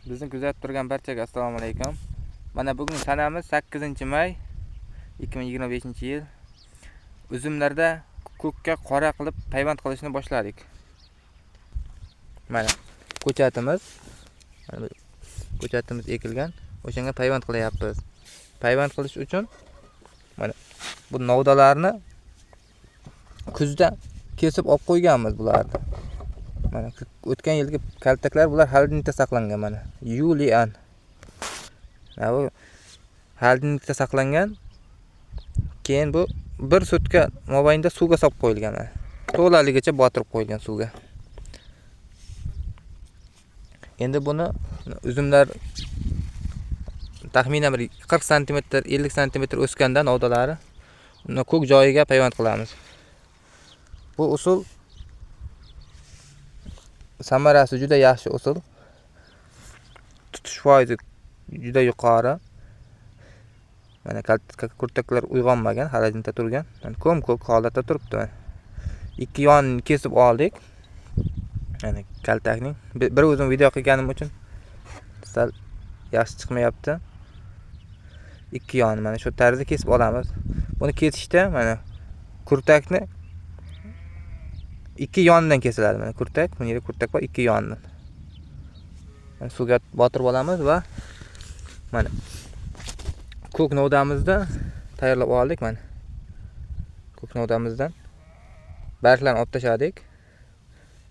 Bizni kuzatib turgan barchaga assalomu alaykum. Mana bugun sanamiz 8-may 2025-yil. Uzumlarda ko'kka qora qilib payvand qilishni boshladik. Mana ko'chatimiz ekilgan. O'shanga payvand qilyapmiz. Payvand qilish uchun mana bu novdalarni kuzda kesib olib qo'yganmiz bularni. Mana o'tgan yilgi kaltaklar bular xolodilnikda saqlangan mana. Yulian. Bu xolodilnikda saqlangan. Keyin bu 1 sutka mobaynida suvga solib qo'yilgan. To'laligicha botirib qo'yilgan suvga. Endi buni uzumlar taxminan 40 cm, 50 cm o'sganda novdalari uni ko'k joyiga payvand qilamiz. Bu usul samarasi juda yaxshi usul. Tutish foizi juda yuqori. Mana kurtaklar uyg'onmagan, xolodilnikda turgan. Mana ko'k holatda turibdi. Ikki yonini kesib oldik. Mana kaltakning bir o'zim video qilganim uchun sal yaxshi chiqmayapti. Ikki yoni mana shu tarzda kesib olamiz. Buni kesishda mana kurtakni ikki yonidan kesiladi. Mana kurtak, bu yerda kurtak bor, ikki yonidan. Mana suvga botirib olamiz va mana ko'k novdamizni tayyorlab oldik mana. Ko'k novdamizdan barglarni olib tashladik.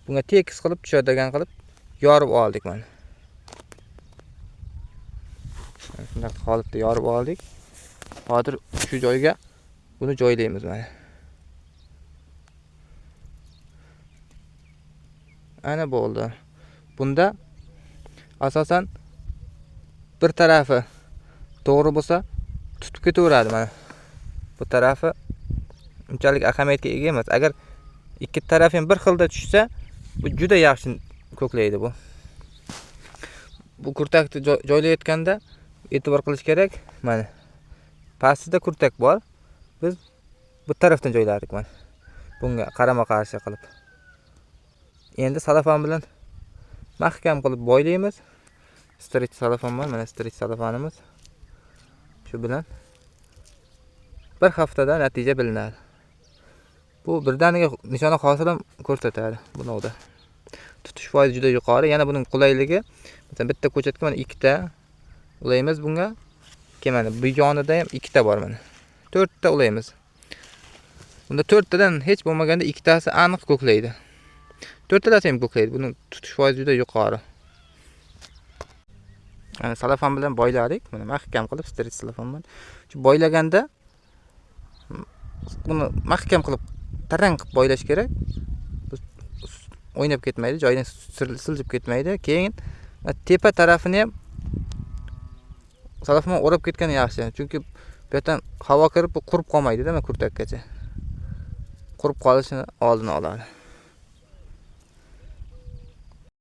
Bunga tekis qilib tushadigan qilib yorib oldik mana. Shunday holatda yorib oldik. Hozir shu joyga buni joylaymiz mana. Ana bo'ldi. Bunda asosan bir tarafi to'g'ri bo'lsa tutib ketaveradi mana. Bu tarafi unchalik ahamiyatga ega emas. Agar ikki taraf ham bir xilda tushsa, bu juda yaxshi ko'klaydi bu. Bu kurtakni joylayotganda e'tibor qilish kerak. Mana pastida kurtak bor. Biz bu tarafdan joyladik mana. Bunga qarama-qarshi qilib. Endi salafan bilan mahkam qilib boylaymiz. Strich salafan bor, mana strich salafanimiz. Shu bilan bir haftada natija bilinadi. Bu birdaniga nishona hosil ham ko'rsatadi bu novda. Tutish foizi juda yuqori. Yana buning qulayligi, masalan bitta ko'chatga mana ikkita ulaymiz bunga. Mana bu yonida ham ikkita bor mana. 4 ta ulaymiz. Bunda 4 tadan hech bo'lmaganda ikkitasi aniq ko'klaydi. 4 talasi ham ko'klaydi. Buning tutish foizi juda yuqori. Mana salafan bilan boyladik. Mana mahkam qilib strich salafan bilan. Shu boylaganda buni mahkam qilib tarang qilib boylash kerak. O'ynab ketmaydi, joyidan siljib ketmaydi. Keyin tepa tarafini ham salafan o'rab ketgani yaxshi. Chunki bu yerdan havo kirib qurib qolmaydi-da, kurtakkacha. Qurib qolishini oldini oladi.